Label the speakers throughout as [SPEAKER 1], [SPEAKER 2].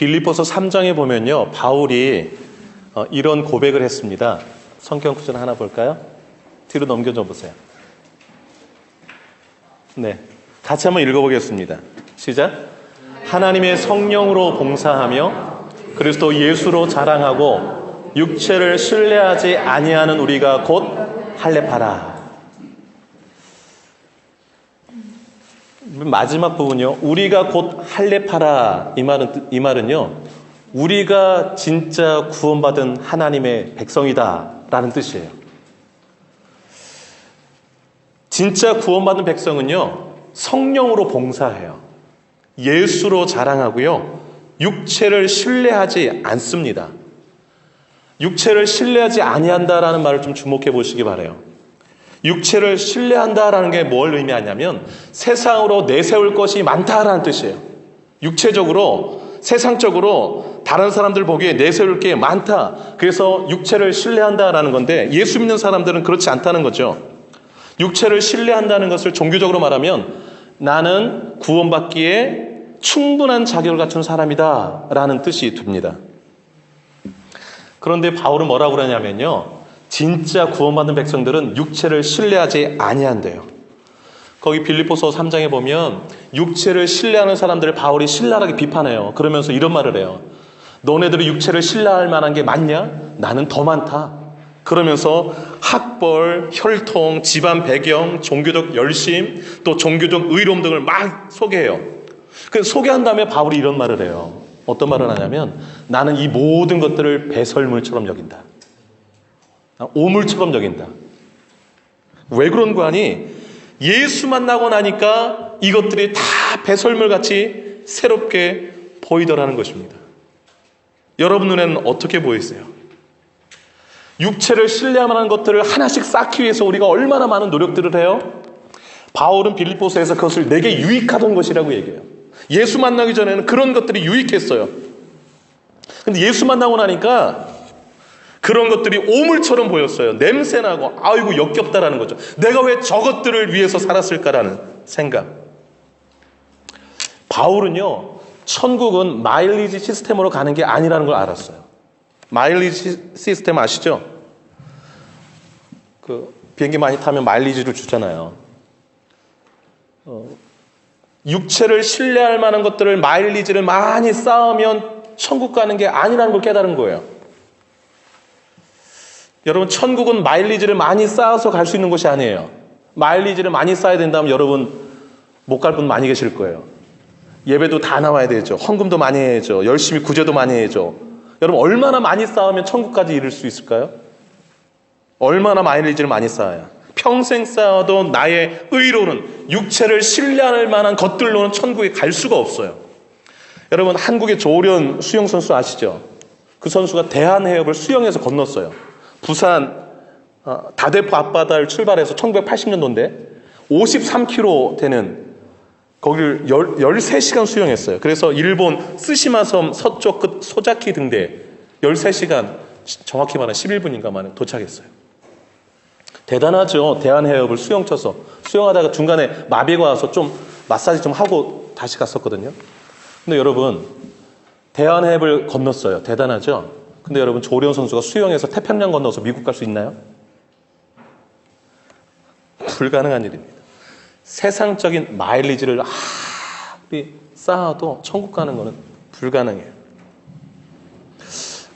[SPEAKER 1] 빌립보서 3장에 보면요, 바울이 이런 고백을 했습니다. 성경 구절 하나 볼까요? 뒤로 넘겨줘 보세요. 네, 같이 한번 읽어보겠습니다. 시작. 하나님의 성령으로 봉사하며 그리스도 예수로 자랑하고 육체를 신뢰하지 아니하는 우리가 곧 할례파라. 마지막 부분요, 우리가 곧 할례파라, 이 말은요, 우리가 진짜 구원받은 하나님의 백성이다 라는 뜻이에요. 진짜 구원받은 백성은요, 성령으로 봉사해요. 예수로 자랑하고요, 육체를 신뢰하지 않습니다. 육체를 신뢰하지 아니한다라는 말을 좀 주목해 보시기 바라요. 육체를 신뢰한다라는 게 뭘 의미하냐면 세상으로 내세울 것이 많다라는 뜻이에요. 육체적으로, 세상적으로 다른 사람들 보기에 내세울 게 많다. 그래서 육체를 신뢰한다라는 건데 예수 믿는 사람들은 그렇지 않다는 거죠. 육체를 신뢰한다는 것을 종교적으로 말하면 나는 구원받기에 충분한 자격을 갖춘 사람이다 라는 뜻이 듭니다. 그런데 바울은 뭐라고 그러냐면요, 진짜 구원받은 백성들은 육체를 신뢰하지 아니한대요. 거기 빌립보서 3장에 보면 육체를 신뢰하는 사람들을 바울이 신랄하게 비판해요. 그러면서 이런 말을 해요. 너네들이 육체를 신뢰할 만한 게 많냐? 나는 더 많다. 그러면서 학벌, 혈통, 집안 배경, 종교적 열심, 또 종교적 의로움 등을 막 소개해요. 그 소개한 다음에 바울이 이런 말을 해요. 어떤 말을 하냐면 나는 이 모든 것들을 배설물처럼 여긴다. 오물처럼 여긴다. 왜 그런 거 아니? 예수 만나고 나니까 이것들이 다 배설물같이 새롭게 보이더라는 것입니다. 여러분 눈에는 어떻게 보이세요? 육체를 신뢰하는 것들을 하나씩 쌓기 위해서 우리가 얼마나 많은 노력들을 해요? 바울은 빌립보서에서 그것을 내게 유익하던 것이라고 얘기해요. 예수 만나기 전에는 그런 것들이 유익했어요. 근데 예수 만나고 나니까 그런 것들이 오물처럼 보였어요. 냄새나고 아이고 역겹다라는 거죠. 내가 왜 저것들을 위해서 살았을까라는 생각. 바울은요, 천국은 마일리지 시스템으로 가는 게 아니라는 걸 알았어요. 마일리지 시스템 아시죠? 그 비행기 많이 타면 마일리지를 주잖아요. 육체를 신뢰할 만한 것들을 마일리지를 많이 쌓으면 천국 가는 게 아니라는 걸 깨달은 거예요. 여러분, 천국은 마일리지를 많이 쌓아서 갈 수 있는 곳이 아니에요. 마일리지를 많이 쌓아야 된다면 여러분 못 갈 분 많이 계실 거예요. 예배도 다 나와야 되죠. 헌금도 많이 해야죠. 열심히 구제도 많이 해야죠. 여러분, 얼마나 많이 쌓으면 천국까지 이룰 수 있을까요? 얼마나 마일리지를 많이 쌓아야. 평생 쌓아도 나의 의로는, 육체를 신뢰할 만한 것들로는 천국에 갈 수가 없어요. 여러분, 한국의 조련 수영 선수 아시죠? 그 선수가 대한해협을 수영해서 건넜어요. 부산 다대포 앞바다를 출발해서 1980년도인데 53km 되는 거기를 13시간 수영했어요. 그래서 일본 쓰시마섬 서쪽 끝 소자키 등대 13시간, 정확히 말하면 11분인가 만에 도착했어요. 대단하죠. 대한해협을 수영쳐서. 수영하다가 중간에 마비가 와서 좀 마사지 좀 하고 다시 갔었거든요. 근데 여러분, 대한해협을 건넜어요. 대단하죠. 근데 여러분, 조련 선수가 수영해서 태평양 건너서 미국 갈 수 있나요? 불가능한 일입니다. 세상적인 마일리지를 아무리 쌓아도 천국 가는 거는 불가능해요.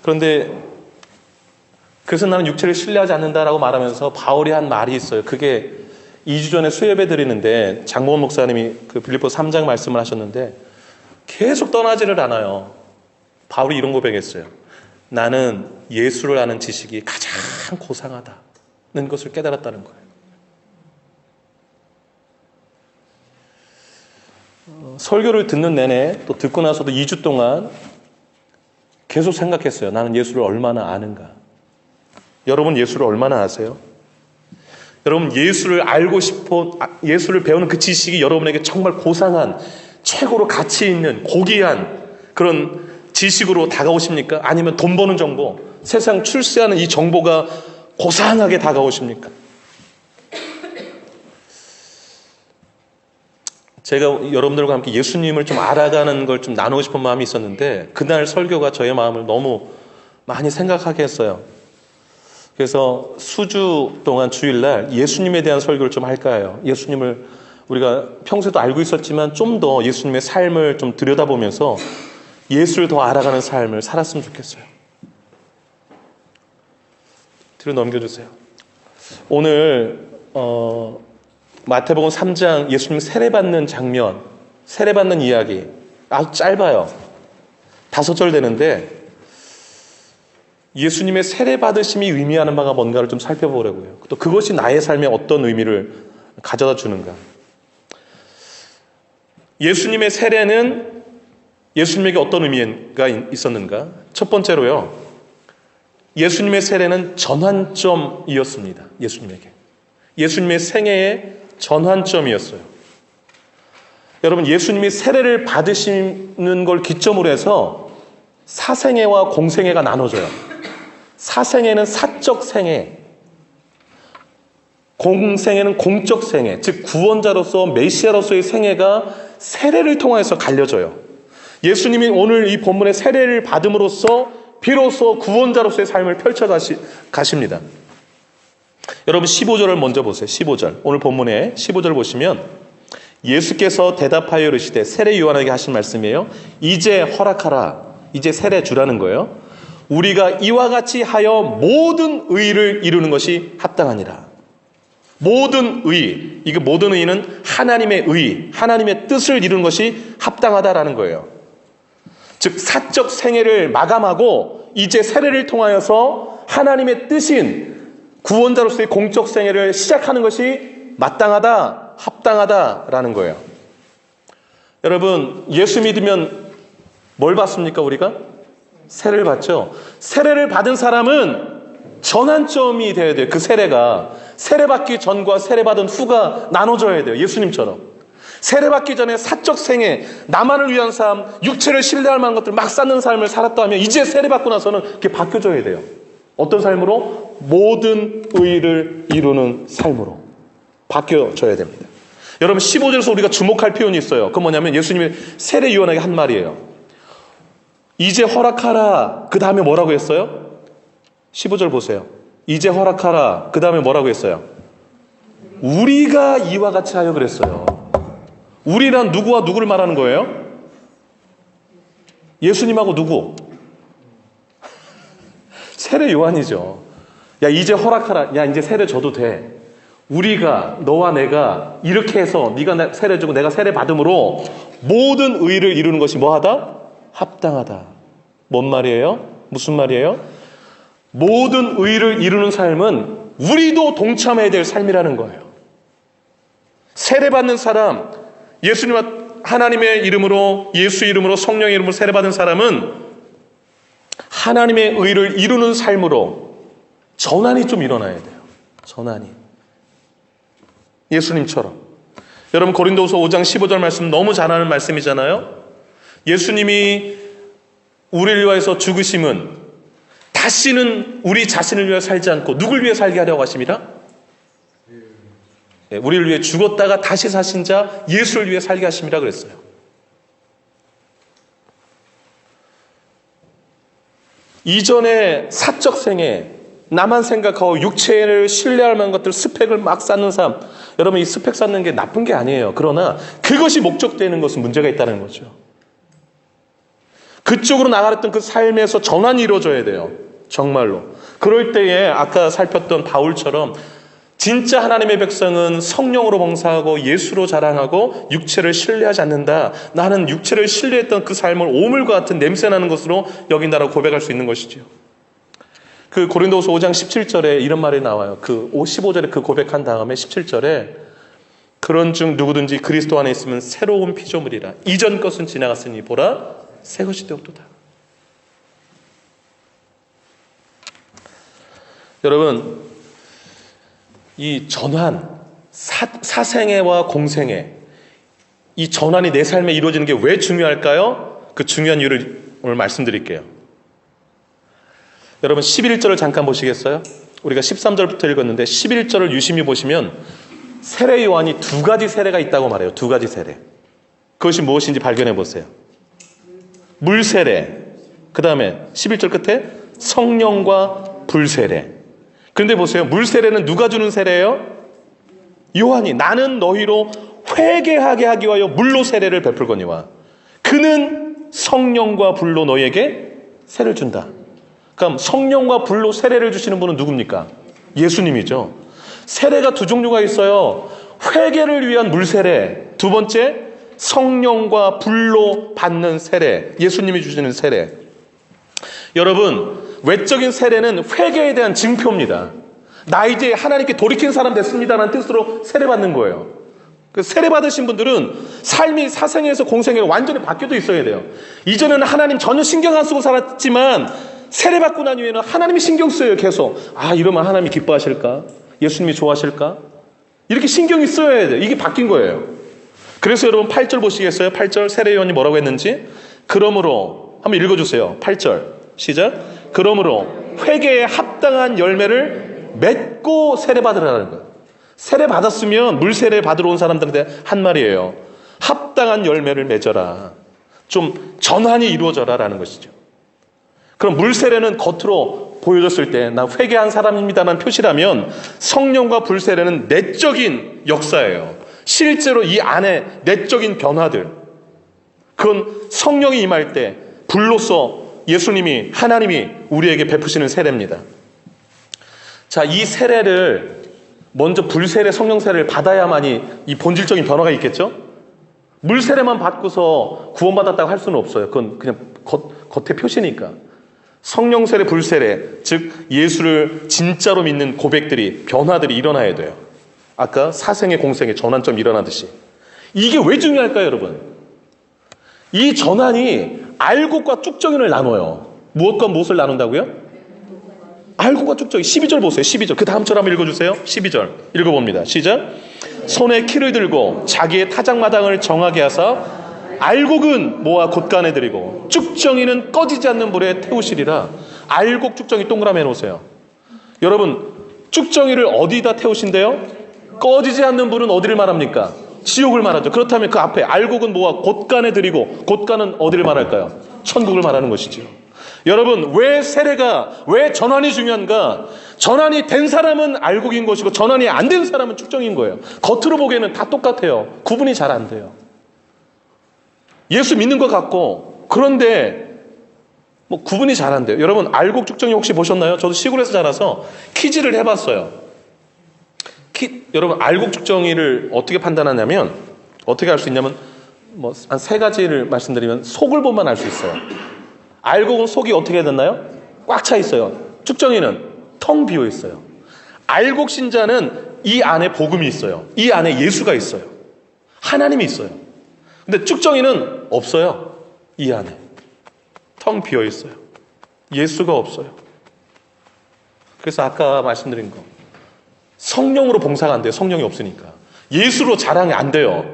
[SPEAKER 1] 그런데 그래서 나는 육체를 신뢰하지 않는다라고 말하면서 바울이 한 말이 있어요. 그게 2주 전에 수예배 드리는데 장모원 목사님이 그 빌립보서 3장 말씀을 하셨는데 계속 떠나지를 않아요. 바울이 이런 고백했어요. 나는 예수를 아는 지식이 가장 고상하다는 것을 깨달았다는 거예요. 설교를 듣는 내내 또 듣고 나서도 2주 동안 계속 생각했어요. 나는 예수를 얼마나 아는가. 여러분, 예수를 얼마나 아세요? 여러분, 예수를 알고 싶어, 예수를 배우는 그 지식이 여러분에게 정말 고상한, 최고로 가치 있는 고귀한 그런 지식으로 다가오십니까? 아니면 돈 버는 정보, 세상 출세하는 이 정보가 고상하게 다가오십니까? 제가 여러분들과 함께 예수님을 좀 알아가는 걸 좀 나누고 싶은 마음이 있었는데 그날 설교가 저의 마음을 너무 많이 생각하게 했어요. 그래서 수주 동안 주일날 예수님에 대한 설교를 좀 할까 해요. 예수님을 우리가 평소에도 알고 있었지만 좀 더 예수님의 삶을 좀 들여다보면서 예수를 더 알아가는 삶을 살았으면 좋겠어요. 뒤로 넘겨주세요. 오늘 마태복음 3장 예수님 세례받는 장면, 세례받는 이야기 아주 짧아요. 5절 되는데 예수님의 세례받으심이 의미하는 바가 뭔가를 좀 살펴보려고요. 또 그것이 나의 삶에 어떤 의미를 가져다 주는가. 예수님의 세례는 예수님에게 어떤 의미가 있었는가? 첫 번째로요. 예수님의 세례는 전환점이었습니다. 예수님에게. 예수님의 생애의 전환점이었어요. 여러분, 예수님이 세례를 받으시는 걸 기점으로 해서 사생애와 공생애가 나눠져요. 사생애는 사적 생애, 공생애는 공적 생애, 즉 구원자로서 메시아로서의 생애가 세례를 통해서 갈려져요. 예수님이 오늘 이 본문의 세례를 받음으로써 비로소 구원자로서의 삶을 펼쳐 가십니다. 여러분 15절을 먼저 보세요. 15절. 오늘 본문의 15절 보시면 예수께서 대답하여 이르시되, 세례 요한에게 하신 말씀이에요. 이제 허락하라. 이제 세례 주라는 거예요. 우리가 이와 같이 하여 모든 의를 이루는 것이 합당하니라. 모든 의, 이게 모든 의는 하나님의 의, 하나님의 뜻을 이루는 것이 합당하다라는 거예요. 즉 사적 생애를 마감하고 이제 세례를 통하여서 하나님의 뜻인 구원자로서의 공적 생애를 시작하는 것이 마땅하다, 합당하다라는 거예요. 여러분, 예수 믿으면 뭘 받습니까, 우리가? 세례를 받죠. 세례를 받은 사람은 전환점이 돼야 돼요. 그 세례가 세례받기 전과 세례받은 후가 나눠져야 돼요. 예수님처럼 세례받기 전에 사적 생애, 나만을 위한 삶, 육체를 신뢰할 만한 것들 막 쌓는 삶을 살았다 하면 이제 세례받고 나서는 그게 바뀌어져야 돼요. 어떤 삶으로? 모든 의를 이루는 삶으로 바뀌어져야 됩니다. 여러분 15절에서 우리가 주목할 표현이 있어요. 그건 뭐냐면 예수님이 세례 요한에게 한 말이에요. 이제 허락하라. 그 다음에 뭐라고 했어요? 15절 보세요. 이제 허락하라. 그 다음에 뭐라고 했어요? 우리가 이와 같이 하여 그랬어요. 우리란 누구와 누구를 말하는 거예요? 예수님하고 누구? 세례 요한이죠. 야, 이제 허락하라. 야, 이제 세례 줘도 돼. 우리가, 너와 내가 이렇게 해서 네가 세례 주고 내가 세례 받음으로 모든 의를 이루는 것이 뭐하다? 합당하다. 뭔 말이에요? 무슨 말이에요? 모든 의를 이루는 삶은 우리도 동참해야 될 삶이라는 거예요. 세례받는 사람, 예수님 하나님의 이름으로, 예수 이름으로, 성령의 이름으로 세례받은 사람은 하나님의 의를 이루는 삶으로 전환이 좀 일어나야 돼요. 전환이. 예수님처럼. 여러분 고린도후서 5장 15절 말씀 너무 잘 아는 말씀이잖아요. 예수님이 우리를 위하여서 죽으심은 다시는 우리 자신을 위해 살지 않고 누굴 위해 살게 하려고 하십니다? 우리를 위해 죽었다가 다시 사신 자 예수를 위해 살게 하십니다 그랬어요. 이전에 사적 생애, 나만 생각하고 육체를 신뢰할 만한 것들, 스펙을 막 쌓는 삶. 여러분 이 스펙 쌓는 게 나쁜 게 아니에요. 그러나 그것이 목적되는 것은 문제가 있다는 거죠. 그쪽으로 나가랬던 그 삶에서 전환이 이루어져야 돼요. 정말로. 그럴 때에 아까 살폈던 바울처럼 진짜 하나님의 백성은 성령으로 봉사하고 예수로 자랑하고 육체를 신뢰하지 않는다. 나는 육체를 신뢰했던 그 삶을 오물과 같은 냄새나는 것으로 여긴다라고 고백할 수 있는 것이죠. 그 고린도후서 5장 17절에 이런 말이 나와요. 그 15절에 그 고백한 다음에 17절에 그런 중 누구든지 그리스도 안에 있으면 새로운 피조물이라. 이전 것은 지나갔으니 보라 새 것이 되었도다. 여러분 이 전환, 사생애와 공생애, 이 전환이 내 삶에 이루어지는 게 왜 중요할까요? 그 중요한 이유를 오늘 말씀드릴게요. 여러분 11절을 잠깐 보시겠어요? 우리가 13절부터 읽었는데 11절을 유심히 보시면 세례 요한이 두 가지 세례가 있다고 말해요. 두 가지 세례. 그것이 무엇인지 발견해 보세요. 물세례. 그 다음에 11절 끝에 성령과 불세례. 그런데 보세요. 물세례는 누가 주는 세례예요? 요한이 나는 너희로 회개하게 하기 위하여 물로 세례를 베풀거니와 그는 성령과 불로 너희에게 세례를 준다. 그럼 성령과 불로 세례를 주시는 분은 누굽니까? 예수님이죠. 세례가 두 종류가 있어요. 회개를 위한 물세례. 두 번째, 성령과 불로 받는 세례. 예수님이 주시는 세례. 여러분, 외적인 세례는 회개에 대한 증표입니다. 나 이제 하나님께 돌이킨 사람 됐습니다라는 뜻으로 세례받는 거예요. 그 세례받으신 분들은 삶이 사생에서 공생애로 완전히 바뀌어져 있어야 돼요. 이전에는 하나님 전혀 신경 안 쓰고 살았지만 세례받고 난 이후에는 하나님이 신경 써요. 계속. 아, 이러면 하나님이 기뻐하실까? 예수님이 좋아하실까? 이렇게 신경이 써야 돼요. 이게 바뀐 거예요. 그래서 여러분 8절 보시겠어요? 8절 세례요한이 뭐라고 했는지? 그러므로 한번 읽어주세요. 8절 시작. 그러므로 회개에 합당한 열매를 맺고 세례받으라는 거예요. 세례받았으면 물세례 받으러 온 사람들한테 한 말이에요. 합당한 열매를 맺어라. 좀 전환이 이루어져라 라는 것이죠. 그럼 물세례는 겉으로 보여줬을 때 나 회개한 사람입니다라는 표시라면 성령과 불세례는 내적인 역사예요. 실제로 이 안에 내적인 변화들, 그건 성령이 임할 때 불로써 예수님이 하나님이 우리에게 베푸시는 세례입니다. 자, 이 세례를 먼저 불세례, 성령세례를 받아야만이 이 본질적인 변화가 있겠죠? 물세례만 받고서 구원받았다고 할 수는 없어요. 그건 그냥 겉의 표시니까. 성령세례, 불세례, 즉 예수를 진짜로 믿는 고백들이, 변화들이 일어나야 돼요. 아까 사생의 공생의 전환점이 일어나듯이. 이게 왜 중요할까요, 여러분? 이 전환이 알곡과 쭉정이를 나눠요. 무엇과 무엇을 나눈다고요? 알곡과 쭉정이. 12절 보세요. 12절. 그 다음 절 한번 읽어주세요. 12절 읽어봅니다. 시작. 손에 키를 들고 자기의 타작마당을 정하게 하사 알곡은 모아 곳간에 들이고 쭉정이는 꺼지지 않는 불에 태우시리라. 알곡 쭉정이 동그라미 해놓으세요. 여러분, 쭉정이를 어디다 태우신대요? 꺼지지 않는 불은 어디를 말합니까? 지옥을 말하죠. 그렇다면 그 앞에 알곡은 모아 곳간에 들이고, 곳간은 어디를 말할까요? 천국을 말하는 것이죠. 여러분, 왜 세례가, 왜 전환이 중요한가? 전환이 된 사람은 알곡인 것이고 전환이 안 된 사람은 쭉정인 거예요. 겉으로 보기에는 다 똑같아요. 구분이 잘 안 돼요. 예수 믿는 것 같고, 그런데 뭐 구분이 잘 안 돼요. 여러분, 알곡 쭉정이 혹시 보셨나요? 저도 시골에서 자라서 퀴즈를 해봤어요. 여러분, 알곡 쭉정이를 어떻게 판단하냐면, 어떻게 알 수 있냐면, 뭐 한 세 가지를 말씀드리면 속을 보면 알 수 있어요. 알곡은 속이 어떻게 됐나요? 꽉 차 있어요. 쭉정이는 텅 비어 있어요. 알곡 신자는 이 안에 복음이 있어요. 이 안에 예수가 있어요. 하나님이 있어요. 근데 쭉정이는 없어요. 이 안에 텅 비어 있어요. 예수가 없어요. 그래서 아까 말씀드린 거, 성령으로 봉사가 안 돼요. 성령이 없으니까. 예수로 자랑이 안 돼요.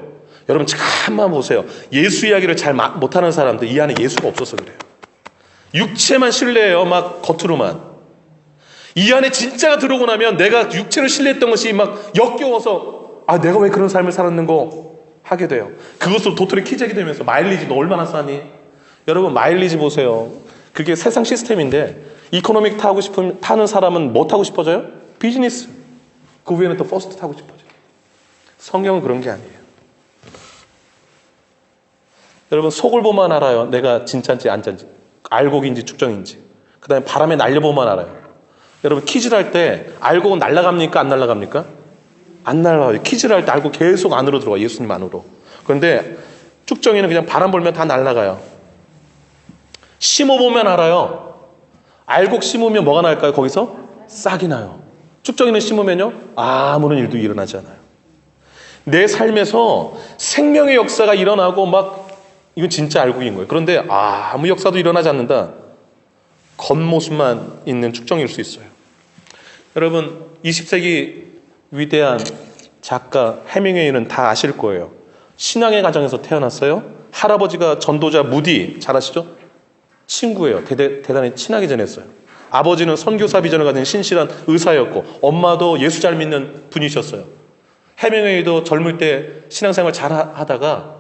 [SPEAKER 1] 여러분, 잠깐만 보세요. 예수 이야기를 잘 못하는 사람들, 이 안에 예수가 없어서 그래요. 육체만 신뢰해요. 막 겉으로만. 이 안에 진짜가 들어오고 나면 내가 육체를 신뢰했던 것이 막 역겨워서, 아, 내가 왜 그런 삶을 살았는고 하게 돼요. 그것으로 도토리 키재기 되면서 마일리지 너 얼마나 싸니? 여러분, 마일리지 보세요. 그게 세상 시스템인데, 이코노믹 타는 사람은 뭐 타고 싶어져요? 비즈니스. 그 위에는 또 퍼스트 타고 싶어져요. 성경은 그런 게 아니에요. 여러분, 속을 보면 알아요. 내가 진짜인지 안 진짜인지, 알곡인지 쭉정인지. 그 다음에 바람에 날려보면 알아요. 여러분, 퀴즈를 할 때 알곡은 날아갑니까? 안 날아갑니까? 안 날아가요. 퀴즈를 할 때 알곡 계속 안으로 들어가, 예수님 안으로. 그런데 쭉정이는 그냥 바람 불면 다 날아가요. 심어보면 알아요. 알곡 심으면 뭐가 날까요? 거기서 싹이 나요. 쭉정이는 심으면요, 아무런 일도 일어나지 않아요. 내 삶에서 생명의 역사가 일어나고 막, 이건 진짜 알곡인 거예요. 그런데 아무 역사도 일어나지 않는다. 겉모습만 있는 쭉정일 수 있어요. 여러분, 20세기 위대한 작가 해밍웨이는 다 아실 거예요. 신앙의 가정에서 태어났어요. 할아버지가 전도자 무디, 잘 아시죠? 친구예요. 대단히 친하게 지냈어요. 아버지는 선교사 비전을 가진 신실한 의사였고, 엄마도 예수 잘 믿는 분이셨어요. 해밍웨이도 젊을 때 신앙생활 잘 하다가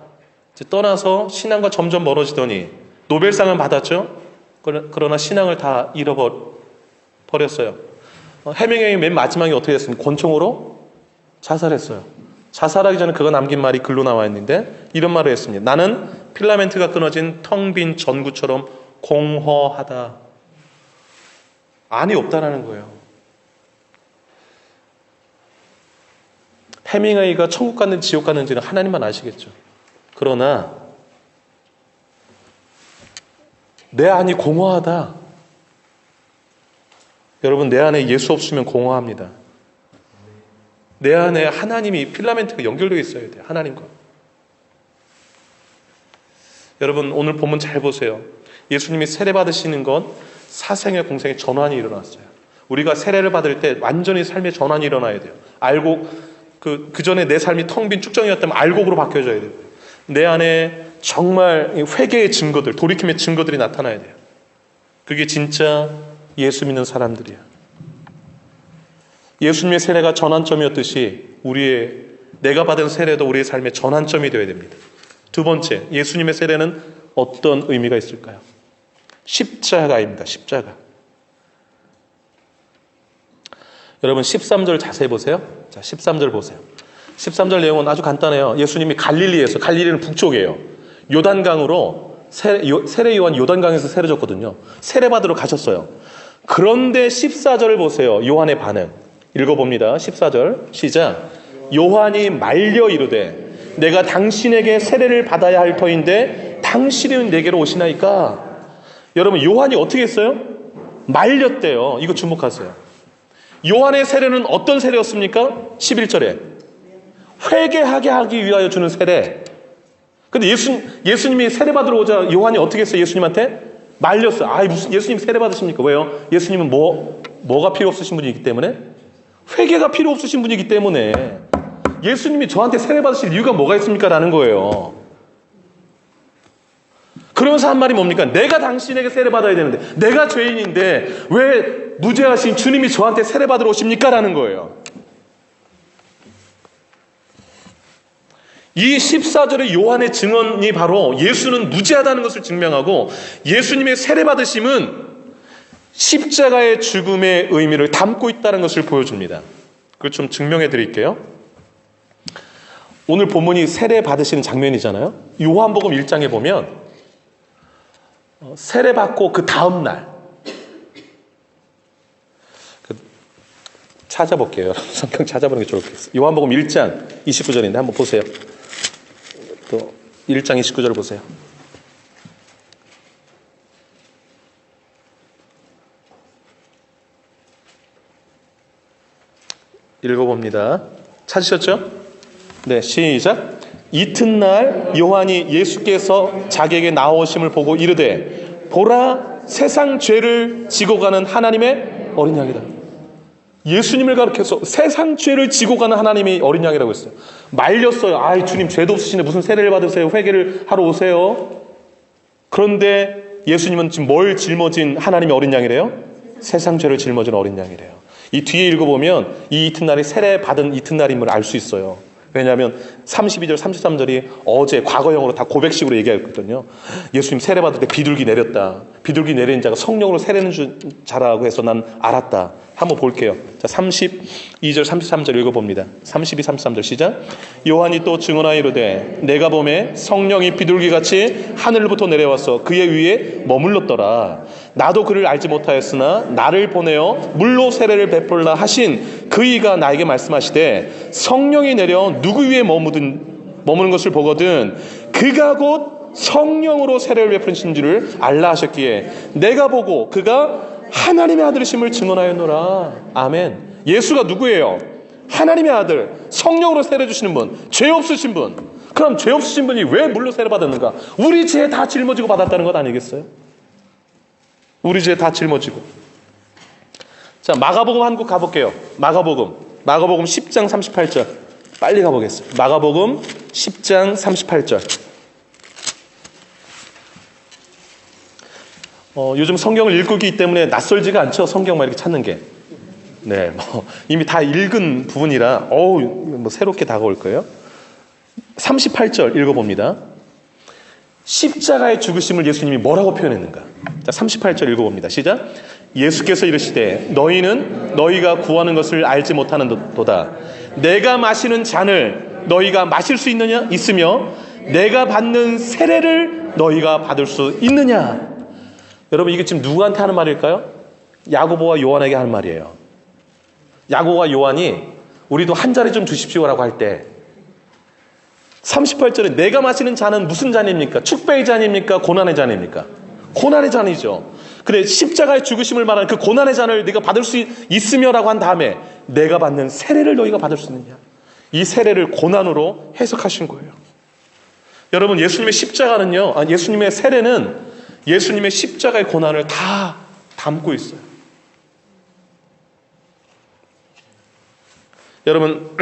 [SPEAKER 1] 이제 떠나서 신앙과 점점 멀어지더니 노벨상을 받았죠. 그러나 신앙을 다 잃어버렸어요. 해밍웨이 맨 마지막에 어떻게 됐습니까? 권총으로 자살했어요. 자살하기 전에 그가 남긴 말이 글로 나와 있는데 이런 말을 했습니다. 나는 필라멘트가 끊어진 텅 빈 전구처럼 공허하다. 안이 없다라는 거예요. 해밍웨이가 천국 갔는지 지옥 갔는지는 하나님만 아시겠죠. 그러나 내 안이 공허하다. 여러분, 내 안에 예수 없으면 공허합니다. 내 안에 하나님이 필라멘트가 연결되어 있어야 돼요. 하나님과. 여러분, 오늘 본문 잘 보세요. 예수님이 세례 받으시는 건 사생의 공생의 전환이 일어났어요. 우리가 세례를 받을 때 완전히 삶의 전환이 일어나야 돼요. 그 전에 내 삶이 텅 빈 축정이었다면 알곡으로 바뀌어져야 돼요. 내 안에 정말 회개의 증거들, 돌이킴의 증거들이 나타나야 돼요. 그게 진짜 예수 믿는 사람들이야. 예수님의 세례가 전환점이었듯이 내가 받은 세례도 우리의 삶의 전환점이 되어야 됩니다. 두 번째, 예수님의 세례는 어떤 의미가 있을까요? 십자가입니다. 십자가. 여러분 13절 자세히 보세요. 자, 13절 보세요. 13절 내용은 아주 간단해요. 예수님이 갈릴리는 북쪽이에요. 요단강으로 세례 요한 요단강에서 세례 줬거든요. 세례 받으러 가셨어요. 그런데 14절을 보세요. 요한의 반응. 읽어봅니다. 14절 시작. 요한이 말려 이르되 내가 당신에게 세례를 받아야 할 터인데 당신은 내게로 오시나이까. 여러분 요한이 어떻게 했어요? 말렸대요. 이거 주목하세요. 요한의 세례는 어떤 세례였습니까? 11절에 회개하게 하기 위하여 주는 세례. 근데 예수님이 세례 받으러 오자 요한이 어떻게 했어요? 예수님한테 말렸어요. 무슨 예수님 세례 받으십니까? 왜요? 예수님은 뭐가 필요 없으신 분이기 때문에? 회개가 필요 없으신 분이기 때문에. 예수님이 저한테 세례 받으실 이유가 뭐가 있습니까? 라는 거예요. 그러면서 한 말이 뭡니까? 내가 당신에게 세례 받아야 되는데, 내가 죄인인데 왜 무죄하신 주님이 저한테 세례 받으러 오십니까? 라는 거예요. 이 14절의 요한의 증언이 바로 예수는 무죄하다는 것을 증명하고, 예수님의 세례 받으심은 십자가의 죽음의 의미를 담고 있다는 것을 보여줍니다. 그걸 좀 증명해 드릴게요. 오늘 본문이 세례 받으시는 장면이잖아요. 요한복음 1장에 보면 세례 받고 그 다음 날 찾아볼게요. 성경 찾아보는 게 좋겠어요. 요한복음 1장 29절인데 한번 보세요. 또 1장 29절 보세요. 읽어봅니다. 찾으셨죠? 네, 시작. 이튿날 요한이 예수께서 자기에게 나오심을 보고 이르되 보라, 세상 죄를 지고 가는 하나님의 어린 양이다. 예수님을 가리켜서 세상 죄를 지고 가는 하나님이 어린 양이라고 했어요. 말렸어요. 주님 죄도 없으신데 무슨 세례를 받으세요? 회개를 하러 오세요. 그런데 예수님은 지금 뭘 짊어진 하나님의 어린 양이래요? 세상 죄를 짊어진 어린 양이래요. 이 뒤에 읽어보면 이 이튿날이 세례 받은 이튿날임을 알 수 있어요. 왜냐하면 32절 33절이 어제 과거형으로 다 고백식으로 얘기했거든요. 예수님 세례 받을 때 비둘기 내렸다. 비둘기 내린 자가 성령으로 세례는 자라고 해서 난 알았다. 한번 볼게요. 자, 32절 33절 읽어봅니다. 32, 33절 시작. 요한이 또 증언하여 이르되 내가 보매 성령이 비둘기같이 하늘로부터 내려와서 그의 위에 머물렀더라. 나도 그를 알지 못하였으나 나를 보내어 물로 세례를 베풀라 하신 그이가 나에게 말씀하시되 성령이 내려 누구 위에 머무는 것을 보거든 그가 곧 성령으로 세례를 베푸신 줄을 알라 하셨기에 내가 보고 그가 하나님의 아들이심을 증언하였노라. 아멘. 예수가 누구예요? 하나님의 아들, 성령으로 세례 주시는 분, 죄 없으신 분. 그럼 죄 없으신 분이 왜 물로 세례 받았는가? 우리 죄 다 짊어지고 받았다는 것 아니겠어요? 우리 죄 다 짊어지고. 자, 마가복음 한 국 가볼게요. 마가복음 10장 38절. 빨리 가보겠습니다. 마가복음 10장 38절. 요즘 성경을 읽기 때문에 낯설지가 않죠. 성경만 이렇게 찾는 게. 네, 이미 다 읽은 부분이라 새롭게 다가올 거예요. 38절 읽어봅니다. 십자가의 죽으심을 예수님이 뭐라고 표현했는가? 자, 38절 읽어봅니다. 시작. 예수께서 이르시되 너희는 너희가 구하는 것을 알지 못하는 도다. 내가 마시는 잔을 너희가 마실 수 있으며 내가 받는 세례를 너희가 받을 수 있느냐? 여러분, 이게 지금 누구한테 하는 말일까요? 야고보와 요한에게 하는 말이에요. 야고보와 요한이 우리도 한 자리 좀 주십시오라고 할 때 38절에 내가 마시는 잔은 무슨 잔입니까? 축배의 잔입니까? 고난의 잔입니까? 고난의 잔이죠. 그래, 십자가의 죽으심을 말하는 그 고난의 잔을 네가 받을 수 있으며라고 한 다음에 내가 받는 세례를 너희가 받을 수 있느냐? 이 세례를 고난으로 해석하신 거예요. 여러분, 예수님의 십자가는요, 예수님의 세례는 예수님의 십자가의 고난을 다 담고 있어요. 여러분,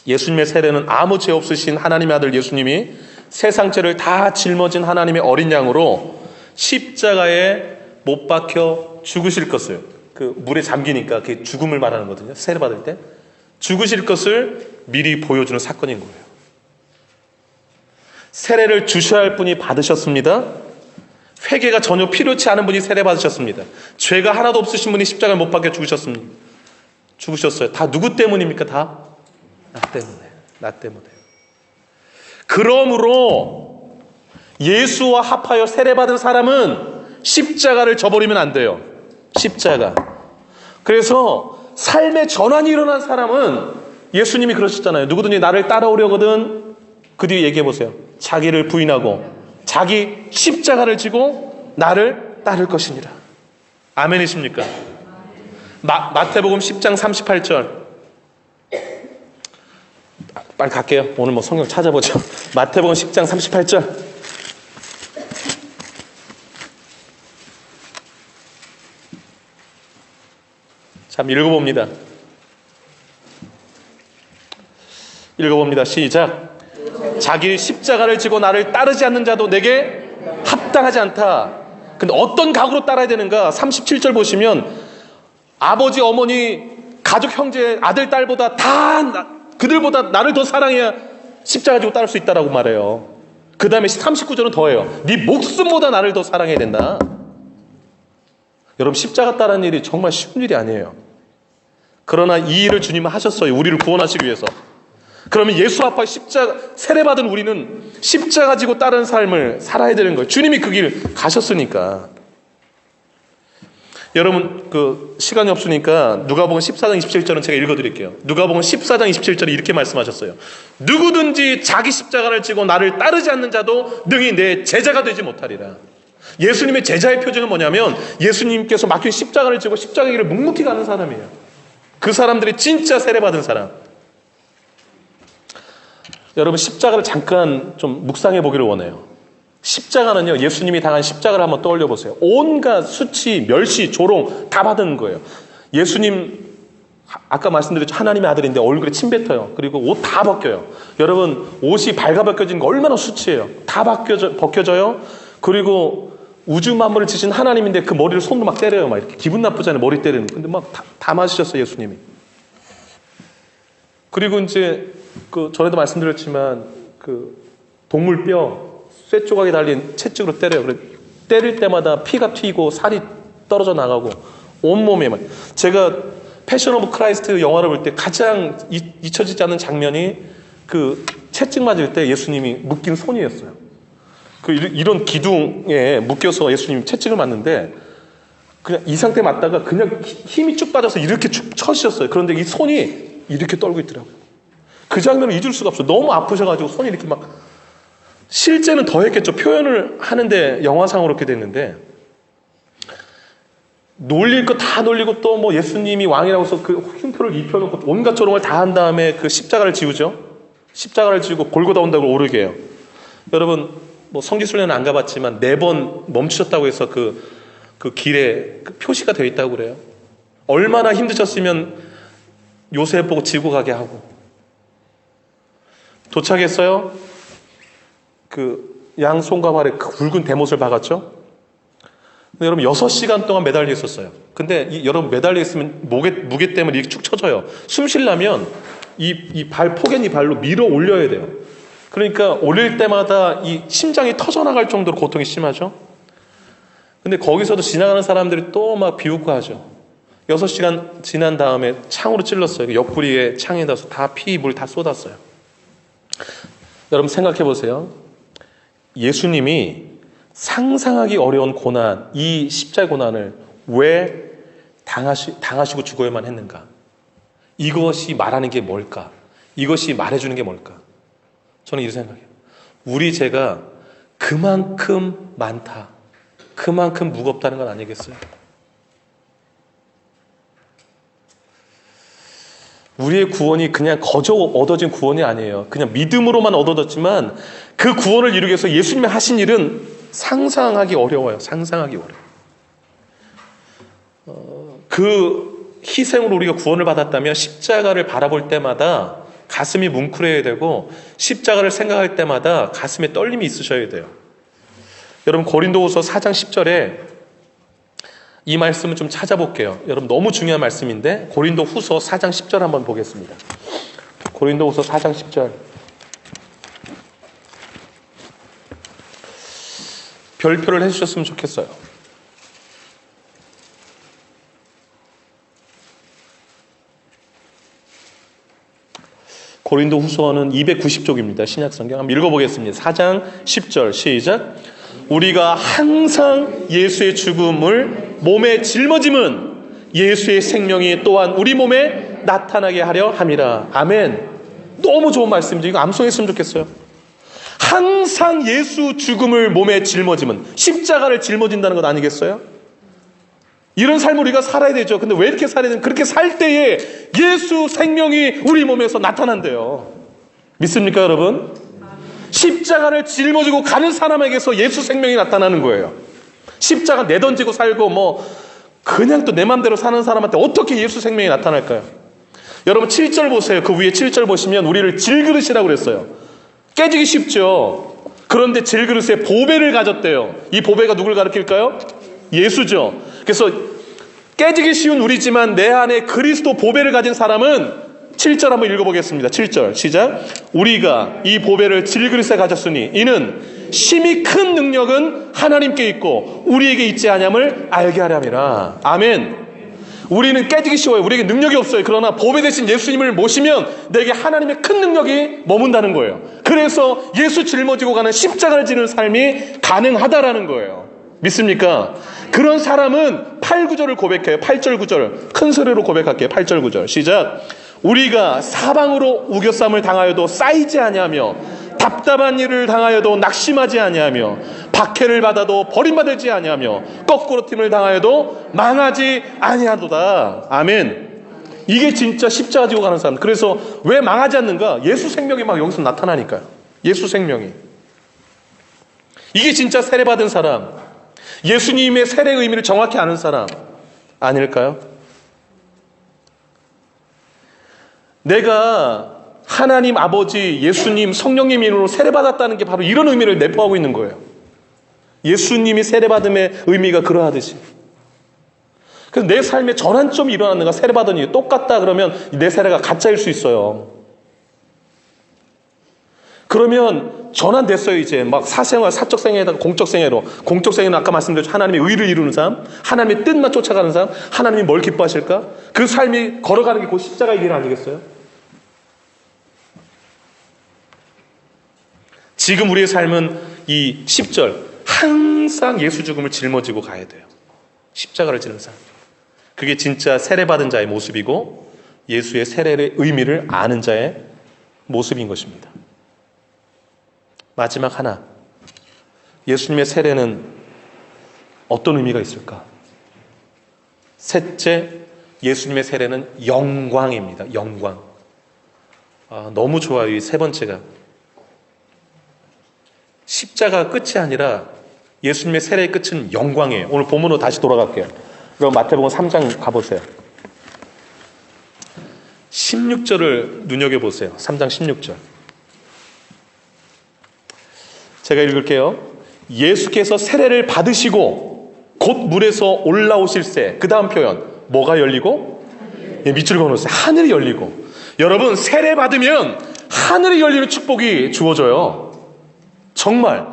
[SPEAKER 1] 예수님의 세례는 아무 죄 없으신 하나님의 아들 예수님이 세상 죄를 다 짊어진 하나님의 어린 양으로 십자가에 못 박혀 죽으실 것을, 그 물에 잠기니까 그게 죽음을 말하는 거거든요. 세례 받을 때 죽으실 것을 미리 보여주는 사건인 거예요. 세례를 주셔야 할 분이 받으셨습니다. 회개가 전혀 필요치 않은 분이 세례 받으셨습니다. 죄가 하나도 없으신 분이 십자가에 못 박혀 죽으셨어요. 다 누구 때문입니까? 다 나 때문에. 그러므로 예수와 합하여 세례받은 사람은 십자가를 저버리면 안 돼요. 십자가. 그래서 삶의 전환이 일어난 사람은 예수님이 그러셨잖아요. 누구든지 나를 따라오려거든, 그 뒤에 얘기해 보세요. 자기를 부인하고 자기 십자가를 지고 나를 따를 것이니라. 아멘이십니까? 마태복음 10장 38절. 빨리 갈게요. 오늘 뭐 성경 찾아보죠. 마태복음 10장 38절. 자, 읽어봅니다. 시작. 자기 십자가를 지고 나를 따르지 않는 자도 내게 합당하지 않다. 근데 어떤 각오로 따라야 되는가? 37절 보시면 아버지, 어머니, 가족, 형제, 아들, 딸보다 그들보다 나를 더 사랑해야 십자가 지고 따를 수 있다라고 말해요. 그 다음에 39절은 더해요. 네 목숨보다 나를 더 사랑해야 된다. 여러분, 십자가 따르는 일이 정말 쉬운 일이 아니에요. 그러나 이 일을 주님은 하셨어요. 우리를 구원하시기 위해서. 그러면 예수 앞에 세례받은 우리는 십자가 지고 따르는 삶을 살아야 되는 거예요. 주님이 그 길 가셨으니까. 여러분, 시간이 없으니까 누가복음 14장 27절은 제가 읽어드릴게요. 누가복음 14장 27절에 이렇게 말씀하셨어요. 누구든지 자기 십자가를 지고 나를 따르지 않는 자도 능히 내 제자가 되지 못하리라. 예수님의 제자의 표징은 뭐냐면 예수님께서 맡긴 십자가를 지고 십자가의 길을 묵묵히 가는 사람이에요. 그 사람들이 진짜 세례받은 사람. 여러분, 십자가를 잠깐 좀 묵상해 보기를 원해요. 십자가는요, 예수님이 당한 십자가를 한번 떠올려 보세요. 온갖 수치, 멸시, 조롱 다 받은 거예요. 예수님, 아까 말씀드렸죠. 하나님의 아들인데 얼굴에 침 뱉어요. 그리고 옷 다 벗겨요. 여러분, 옷이 발가벗겨지는 거 얼마나 수치해요. 다 벗겨져요. 그리고 우주 만물을 지신 하나님인데 그 머리를 손으로 막 때려요. 막 이렇게 기분 나쁘잖아요. 머리 때리는. 근데 막 다 맞으셨어요, 예수님이. 그리고 이제 전에도 말씀드렸지만 동물 뼈, 쇠 조각이 달린 채찍으로 때려요. 그래, 때릴 때마다 피가 튀고 살이 떨어져 나가고 온몸에 막. 제가 패션 오브 크라이스트 영화를 볼 때 가장 잊혀지지 않는 장면이 채찍 맞을 때 예수님이 묶인 손이었어요. 이런 기둥에 묶여서 예수님이 채찍을 맞는데 그냥 이 상태에 맞다가 그냥 힘이 쭉 빠져서 이렇게 쭉 쳐주셨어요. 그런데 이 손이 이렇게 떨고 있더라고요. 그 장면을 잊을 수가 없어요. 너무 아프셔가지고 손이 이렇게 막. 실제는 더 했겠죠. 표현을 하는데 영화상으로 그렇게 됐는데 놀릴 거 다 놀리고 또 뭐 예수님이 왕이라고 해서 그 흉표를 입혀놓고 온갖 조롱을 다 한 다음에 그 십자가를 지우죠. 십자가를 지우고 골고다 온다고 오르게 해요. 여러분, 뭐 성지순례는 안 가봤지만 4번 멈추셨다고 해서 그 길에 표시가 되어 있다고 그래요. 얼마나 힘드셨으면 요셉 보고 지고 가게 하고. 도착했어요. 양손과 발에 굵은 대못을 박았죠. 근데 여러분 6시간 동안 매달려 있었어요. 근데 여러분 매달려 있으면 무게 때문에 이렇게 축 처져요. 숨 쉬려면 이 발, 포개니 발로 밀어 올려야 돼요. 그러니까 올릴 때마다 이 심장이 터져나갈 정도로 고통이 심하죠. 근데 거기서도 지나가는 사람들이 또 막 비웃고 하죠. 6시간 지난 다음에 창으로 찔렀어요. 옆구리에 창에 닿아서 다 피, 물 다 쏟았어요. 여러분 생각해 보세요. 예수님이 상상하기 어려운 고난, 이 십자의 고난을 왜 당하시고 죽어야만 했는가? 이것이 말하는 게 뭘까? 이것이 말해주는 게 뭘까? 저는 이렇게 생각해요. 우리 죄가 그만큼 많다, 그만큼 무겁다는 건 아니겠어요? 우리의 구원이 그냥 거저 얻어진 구원이 아니에요. 그냥 믿음으로만 얻어졌지만 그 구원을 이루기 위해서 예수님이 하신 일은 상상하기 어려워요. 상상하기 어려워요. 그 희생으로 우리가 구원을 받았다면 십자가를 바라볼 때마다 가슴이 뭉클해야 되고 십자가를 생각할 때마다 가슴에 떨림이 있으셔야 돼요. 여러분 고린도후서 4장 10절에 이 말씀을 좀 찾아볼게요. 여러분 너무 중요한 말씀인데 고린도후서 4장 10절 한번 보겠습니다. 고린도후서 4장 10절. 별표를 해주셨으면 좋겠어요. 고린도후서는 290쪽입니다. 신약성경 한번 읽어보겠습니다. 4장 10절 시작. 우리가 항상 예수의 죽음을 몸에 짊어짐은 예수의 생명이 또한 우리 몸에 나타나게 하려 함이라. 아멘. 너무 좋은 말씀이죠. 이거 암송했으면 좋겠어요. 항상 예수 죽음을 몸에 짊어짐은, 십자가를 짊어진다는 것 아니겠어요? 이런 삶을 우리가 살아야 되죠. 근데 왜 이렇게 살아야 되는? 그렇게 살 때에 예수 생명이 우리 몸에서 나타난대요. 믿습니까 여러분? 십자가를 짊어지고 가는 사람에게서 예수 생명이 나타나는 거예요. 십자가 내던지고 살고 그냥 또 내 맘대로 사는 사람한테 어떻게 예수 생명이 나타날까요? 여러분 7절 보세요. 그 위에 7절 보시면 우리를 질그릇이라고 그랬어요. 깨지기 쉽죠. 그런데 질그릇에 보배를 가졌대요. 이 보배가 누굴 가리킬까요? 예수죠. 그래서 깨지기 쉬운 우리지만 내 안에 그리스도 보배를 가진 사람은 7절 한번 읽어보겠습니다. 7절 시작. 우리가 이 보배를 질그릇에 가졌으니 이는 심히 큰 능력은 하나님께 있고 우리에게 있지 아니함을 알게 하려 함이라. 아멘. 우리는 깨지기 쉬워요. 우리에게 능력이 없어요. 그러나 보배 대신 예수님을 모시면 내게 하나님의 큰 능력이 머문다는 거예요. 그래서 예수 짊어지고 가는 십자가를 지는 삶이 가능하다라는 거예요. 믿습니까? 그런 사람은 8, 9절을 고백해요. 8절 9절 큰 소리로 고백할게요. 8절 9절 시작. 우리가 사방으로 우겨쌈을 당하여도 쌓이지 아니하며 답답한 일을 당하여도 낙심하지 아니하며 박해를 받아도 버림받지 아니하며 거꾸로 팀을 당하여도 망하지 아니하도다. 아멘. 이게 진짜 십자가 지고 가는 사람. 그래서 왜 망하지 않는가? 예수 생명이 막 여기서 나타나니까요. 예수 생명이. 이게 진짜 세례받은 사람, 예수님의 세례의 의미를 정확히 아는 사람 아닐까요? 내가 하나님 아버지, 예수님, 성령님 이름으로 세례받았다는 게 바로 이런 의미를 내포하고 있는 거예요. 예수님이 세례받음의 의미가 그러하듯이. 그래서 내 삶에 전환점이 일어났는가? 세례받은 이유 똑같다 그러면 내 세례가 가짜일 수 있어요. 그러면 전환됐어요. 이제 막 사생활, 사적 생애에다가 공적 생애로. 공적 생애는 아까 말씀드렸죠. 하나님의 의를 이루는 사람, 하나님의 뜻만 쫓아가는 사람, 하나님이 뭘 기뻐하실까? 그 삶이 걸어가는 게 곧 십자가의 길 아니겠어요? 지금 우리의 삶은 이 10절 항상 예수 죽음을 짊어지고 가야 돼요. 십자가를 지는 사람. 그게 진짜 세례받은 자의 모습이고 예수의 세례의 의미를 아는 자의 모습인 것입니다. 마지막 하나, 예수님의 세례는 어떤 의미가 있을까? 셋째, 예수님의 세례는 영광입니다. 영광. 너무 좋아요. 이 세 번째가. 십자가 끝이 아니라 예수님의 세례의 끝은 영광이에요. 오늘 본문으로 다시 돌아갈게요. 그럼 마태복음 3장 가보세요. 16절을 눈여겨보세요. 3장 16절. 제가 읽을게요. 예수께서 세례를 받으시고 곧 물에서 올라오실새. 그 다음 표현. 뭐가 열리고? 밑줄 그어놓으세요. 하늘이 열리고. 여러분 세례 받으면 하늘이 열리는 축복이 주어져요. 정말.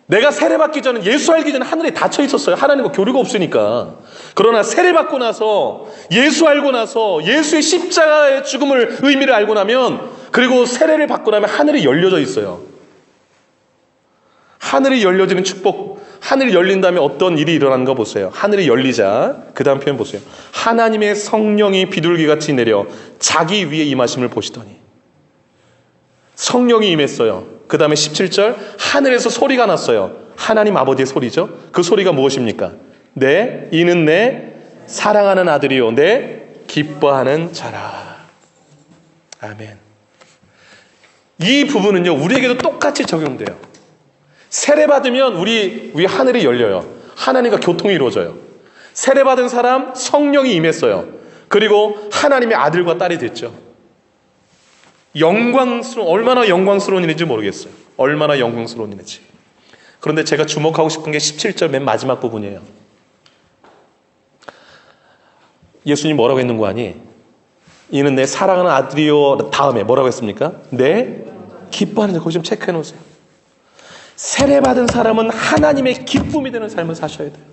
[SPEAKER 1] 내가 세례받기 전에, 예수 알기 전에 하늘에 닫혀 있었어요. 하나님과 교류가 없으니까. 그러나 세례받고 나서, 예수 알고 나서, 예수의 십자가의 죽음을, 의미를 알고 나면, 그리고 세례를 받고 나면 하늘이 열려져 있어요. 하늘이 열려지는 축복, 하늘이 열린 다음에 어떤 일이 일어나는 거 보세요. 하늘이 열리자, 그 다음 표현 보세요. 하나님의 성령이 비둘기같이 내려 자기 위에 임하심을 보시더니. 성령이 임했어요. 그 다음에 17절, 하늘에서 소리가 났어요. 하나님 아버지의 소리죠. 그 소리가 무엇입니까? 이는 내 사랑하는 아들이요, 내 기뻐하는 자라. 아멘. 이 부분은요, 우리에게도 똑같이 적용돼요. 세례받으면 우리 하늘이 열려요. 하나님과 교통이 이루어져요. 세례받은 사람 성령이 임했어요. 그리고 하나님의 아들과 딸이 됐죠. 얼마나 영광스러운 일인지 모르겠어요. 얼마나 영광스러운 일인지. 그런데 제가 주목하고 싶은 게 17절 맨 마지막 부분이에요. 예수님 뭐라고 했는 거 아니? 이는 내 사랑하는 아들이요. 다음에 뭐라고 했습니까? 내 기뻐하는 자. 거기 좀 체크해 놓으세요. 세례받은 사람은 하나님의 기쁨이 되는 삶을 사셔야 돼요.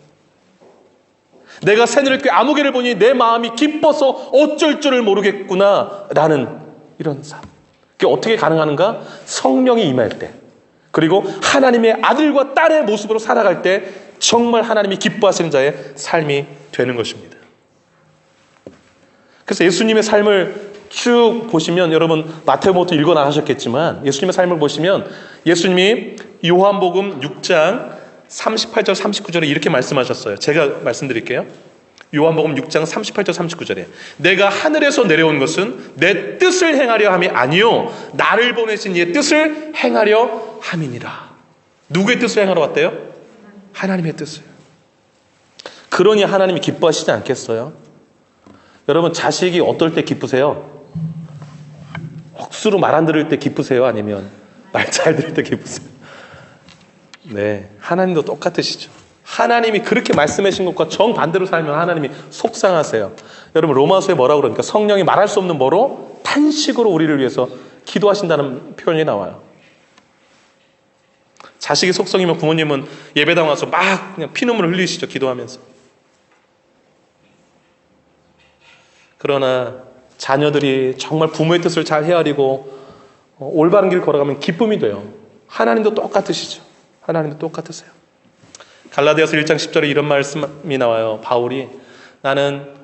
[SPEAKER 1] 내가 새누리교회 아무개를 보니 내 마음이 기뻐서 어쩔 줄을 모르겠구나 라는 이런 삶. 그게 어떻게 가능한가? 성령이 임할 때, 그리고 하나님의 아들과 딸의 모습으로 살아갈 때 정말 하나님이 기뻐하시는 자의 삶이 되는 것입니다. 그래서 예수님의 삶을 쭉 보시면, 여러분 마태복음부터 읽어 나가셨겠지만 예수님의 삶을 보시면 예수님이 요한복음 6장 38절 39절에 이렇게 말씀하셨어요. 제가 말씀드릴게요. 요한복음 6장 38절 39절에 내가 하늘에서 내려온 것은 내 뜻을 행하려 함이 아니요 나를 보내신 이의 뜻을 행하려 함이니라. 누구의 뜻을 행하러 왔대요? 하나님의 뜻을. 그러니 하나님이 기뻐하시지 않겠어요? 여러분, 자식이 어떨 때 기쁘세요? 억수로 말 안 들을 때 기쁘세요? 아니면 말 잘 들을 때 기쁘세요? 네, 하나님도 똑같으시죠. 하나님이 그렇게 말씀하신 것과 정반대로 살면 하나님이 속상하세요. 여러분, 로마서에 뭐라고 그러니까 성령이 말할 수 없는 뭐로 탄식으로 우리를 위해서 기도하신다는 표현이 나와요. 자식이 속성이면 부모님은 예배당 와서 막 그냥 피눈물을 흘리시죠. 기도하면서. 그러나 자녀들이 정말 부모의 뜻을 잘 헤아리고 올바른 길 걸어가면 기쁨이 돼요. 하나님도 똑같으시죠. 하나님도 똑같으세요. 갈라디아서 1장 10절에 이런 말씀이 나와요. 바울이 나는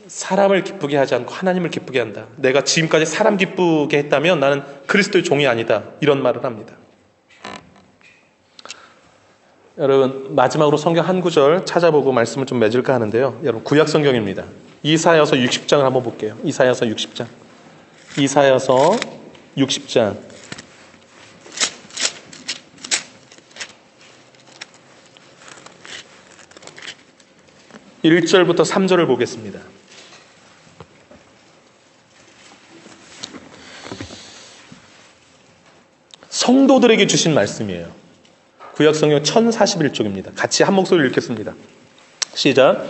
[SPEAKER 1] 사람을 기쁘게 하지 않고 하나님을 기쁘게 한다. 내가 지금까지 사람 기쁘게 했다면 나는 그리스도의 종이 아니다. 이런 말을 합니다. 여러분, 마지막으로 성경 한 구절 찾아보고 말씀을 좀 맺을까 하는데요. 여러분, 구약 성경입니다. 이사야서 60장을 한번 볼게요. 이사야서 60장. 이사야서 60장. 1절부터 3절을 보겠습니다. 성도들에게 주신 말씀이에요. 구약성경 1041쪽입니다. 같이 한 목소리로 읽겠습니다. 시작.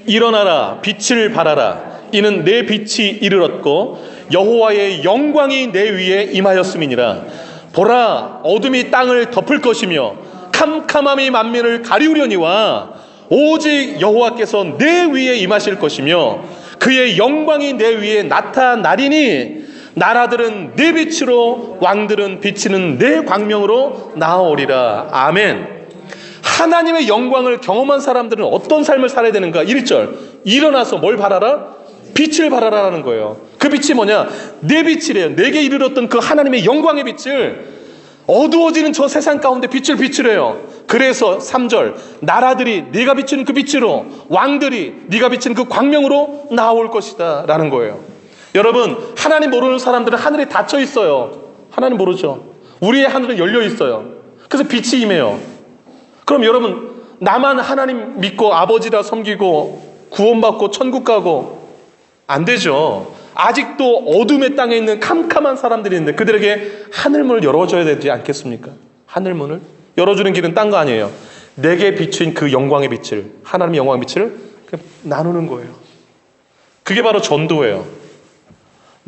[SPEAKER 1] 일어나라, 빛을 발하라. 이는 내 빛이 이르렀고 여호와의 영광이 내 위에 임하였음이니라. 보라, 어둠이 땅을 덮을 것이며 캄캄함이 만민을 가리우려니와 오직 여호와께서 내 위에 임하실 것이며 그의 영광이 내 위에 나타나리니 나라들은 내 빛으로 왕들은 비치는 내 광명으로 나아오리라. 아멘. 하나님의 영광을 경험한 사람들은 어떤 삶을 살아야 되는가? 1절 일어나서 뭘 바라라? 빛을 바라라는 거예요. 그 빛이 뭐냐? 내 빛이래요. 내게 이르렀던 그 하나님의 영광의 빛을 어두워지는 저 세상 가운데 빛을 비추래요. 그래서 3절 나라들이 네가 비추는 그 빛으로 왕들이 네가 비추는 그 광명으로 나올 것이다 라는 거예요. 여러분, 하나님 모르는 사람들은 하늘에 닫혀 있어요. 하나님 모르죠. 우리의 하늘은 열려 있어요. 그래서 빛이 임해요. 그럼 여러분, 나만 하나님 믿고 아버지라 섬기고 구원받고 천국 가고 안 되죠. 아직도 어둠의 땅에 있는 캄캄한 사람들이 있는데 그들에게 하늘문을 열어줘야 되지 않겠습니까? 하늘문을 열어주는 길은 딴 거 아니에요. 내게 비춘 그 영광의 빛을, 하나님의 영광의 빛을 나누는 거예요. 그게 바로 전도예요.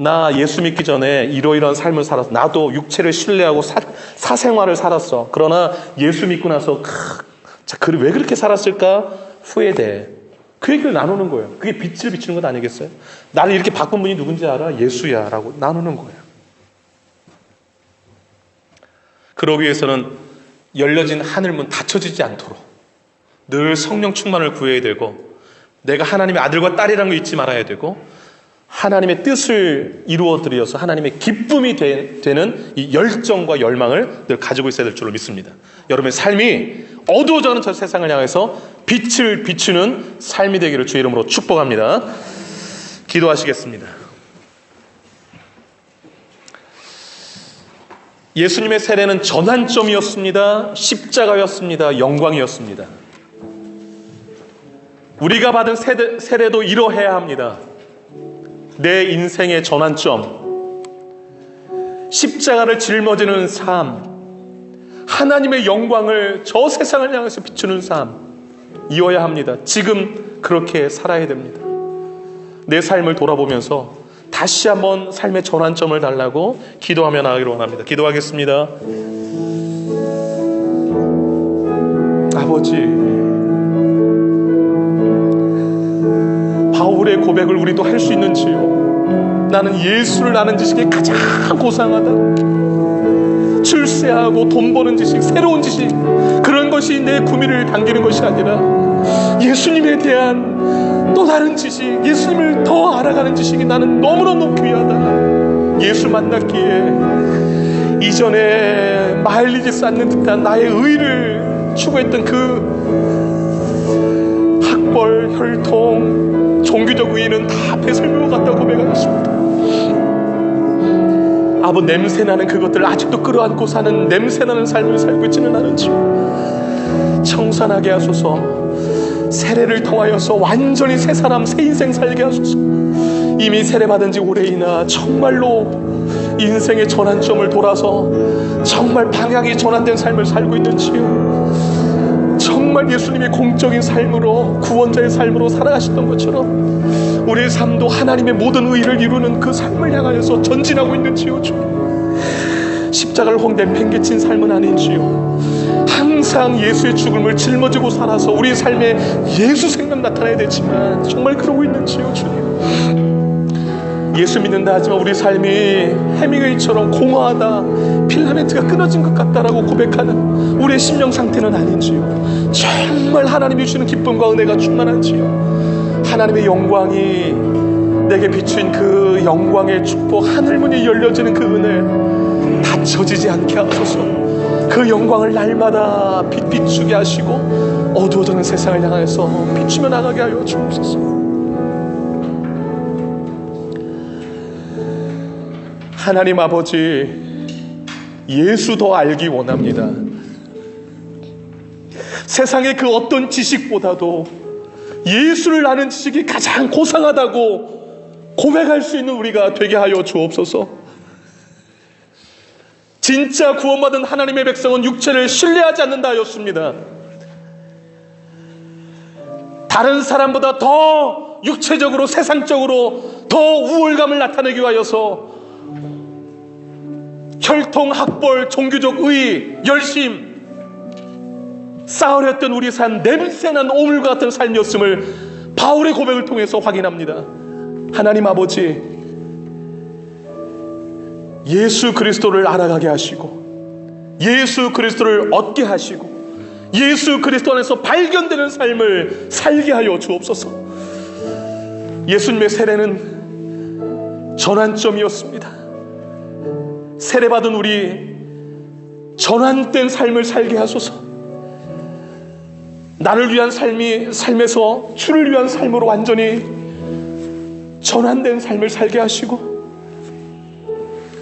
[SPEAKER 1] 나 예수 믿기 전에 이러이러한 삶을 살았어. 나도 육체를 신뢰하고 사생활을 살았어. 그러나 예수 믿고 나서 왜 그렇게 살았을까? 후회돼. 그 얘기를 나누는 거예요. 그게 빛을 비추는 것 아니겠어요? 나를 이렇게 바꾼 분이 누군지 알아? 예수야 라고 나누는 거예요. 그러기 위해서는 열려진 하늘문 닫혀지지 않도록 늘 성령 충만을 구해야 되고, 내가 하나님의 아들과 딸이라는 거 잊지 말아야 되고, 하나님의 뜻을 이루어드려서 하나님의 기쁨이 되는 이 열정과 열망을 늘 가지고 있어야 될 줄로 믿습니다. 여러분의 삶이 어두워져가는 저 세상을 향해서 빛을 비추는 삶이 되기를 주의 이름으로 축복합니다. 기도하시겠습니다. 예수님의 세례는 전환점이었습니다. 십자가였습니다. 영광이었습니다. 우리가 받은 세례도 이러해야 합니다. 내 인생의 전환점, 십자가를 짊어지는 삶, 하나님의 영광을 저 세상을 향해서 비추는 삶 이어야 합니다. 지금 그렇게 살아야 됩니다. 내 삶을 돌아보면서 다시 한번 삶의 전환점을 달라고 기도하며 나가기를 원합니다. 기도하겠습니다. 아버지, 바울의 고백을 우리도 할 수 있는지요? 나는 예수를 아는 지식이 가장 고상하다. 출세하고 돈 버는 지식, 새로운 지식, 그런 것이 내 구미를 당기는 것이 아니라 예수님에 대한 또 다른 지식, 예수님을 더 알아가는 지식이 나는 너무너무 귀하다. 예수 만났기에 이전에 마일리지 쌓는 듯한 나의 의를 추구했던 그 학벌, 혈통, 종교적 의의는 다 배설물과 같다고 고백하였습니다. 아버, 냄새나는 그것들을 아직도 끌어안고 사는 냄새나는 삶을 살고 있지는 않은지 청산하게 하소서. 세례를 통하여서 완전히 새 사람, 새 인생 살게 하소서. 이미 세례받은 지 오래이나 정말로 인생의 전환점을 돌아서 정말 방향이 전환된 삶을 살고 있는지요? 정말 예수님이 공적인 삶으로, 구원자의 삶으로 살아가셨던 것처럼 우리의 삶도 하나님의 모든 의를 이루는 그 삶을 향하여서 전진하고 있는지요? 십자가를 혹 내팽개친 삶은 아닌지요? 항상 예수의 죽음을 짊어지고 살아서 우리의 삶에 예수 생명 나타나야 되지만 정말 그러고 있는지요? 주님, 예수 믿는다 하지만 우리 삶이 해밍웨이처럼 공허하다, 필라멘트가 끊어진 것 같다라고 고백하는 우리의 심령 상태는 아닌지요? 정말 하나님이 주시는 기쁨과 은혜가 충만한지요? 하나님의 영광이 내게 비춘 그 영광의 축복, 하늘문이 열려지는 그 은혜 닫혀지지 않게 하소서. 그 영광을 날마다 비추게 하시고 어두워지는 세상을 향해서 비추며 나가게 하여 주옵소서. 하나님 아버지, 예수 더 알기 원합니다. 세상의 그 어떤 지식보다도 예수를 아는 지식이 가장 고상하다고 고백할 수 있는 우리가 되게 하여 주옵소서. 진짜 구원받은 하나님의 백성은 육체를 신뢰하지 않는다 하였습니다. 다른 사람보다 더 육체적으로, 세상적으로 더 우월감을 나타내기 위하여서 혈통, 학벌, 종교적 의의, 열심 쌓으려 했던 우리 삶, 냄새난 오물과 같은 삶이었음을 바울의 고백을 통해서 확인합니다. 하나님 아버지, 예수 그리스도를 알아가게 하시고 예수 그리스도를 얻게 하시고 예수 그리스도 안에서 발견되는 삶을 살게 하여 주옵소서. 예수님의 세례는 전환점이었습니다. 세례받은 우리 전환된 삶을 살게 하소서. 나를 위한 삶에서 주를 위한 삶으로 완전히 전환된 삶을 살게 하시고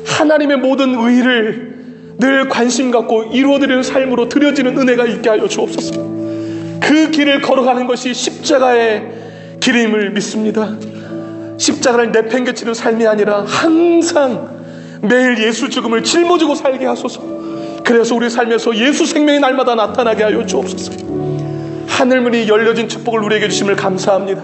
[SPEAKER 1] 하나님의 모든 의를 늘 관심 갖고 이루어드리는 삶으로 드려지는 은혜가 있게 하여 주옵소서. 그 길을 걸어가는 것이 십자가의 길임을 믿습니다. 십자가를 내팽개치는 삶이 아니라 항상 매일 예수 죽음을 짊어지고 살게 하소서. 그래서 우리 삶에서 예수 생명이 날마다 나타나게 하여 주옵소서. 하늘문이 열려진 축복을 우리에게 주심을 감사합니다.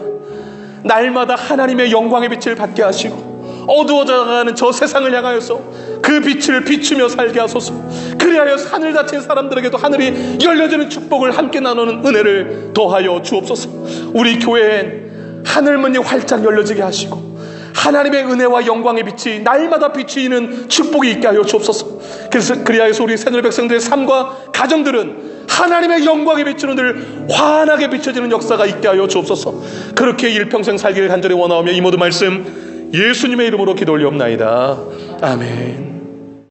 [SPEAKER 1] 날마다 하나님의 영광의 빛을 받게 하시고 어두워져가는 저 세상을 향하여서 그 빛을 비추며 살게 하소서. 그리하여 하늘 닫힌 사람들에게도 하늘이 열려지는 축복을 함께 나누는 은혜를 더하여 주옵소서. 우리 교회엔 하늘문이 활짝 열려지게 하시고 하나님의 은혜와 영광의 빛이 날마다 비추이는 축복이 있게 하여 주옵소서. 그래서 그리하여서 우리 새누리 백성들의 삶과 가정들은 하나님의 영광에 비추는 늘 환하게 비춰지는 역사가 있게 하여 주옵소서. 그렇게 일평생 살기를 간절히 원하오며 이 모든 말씀 예수님의 이름으로 기도 올리옵나이다. 아멘.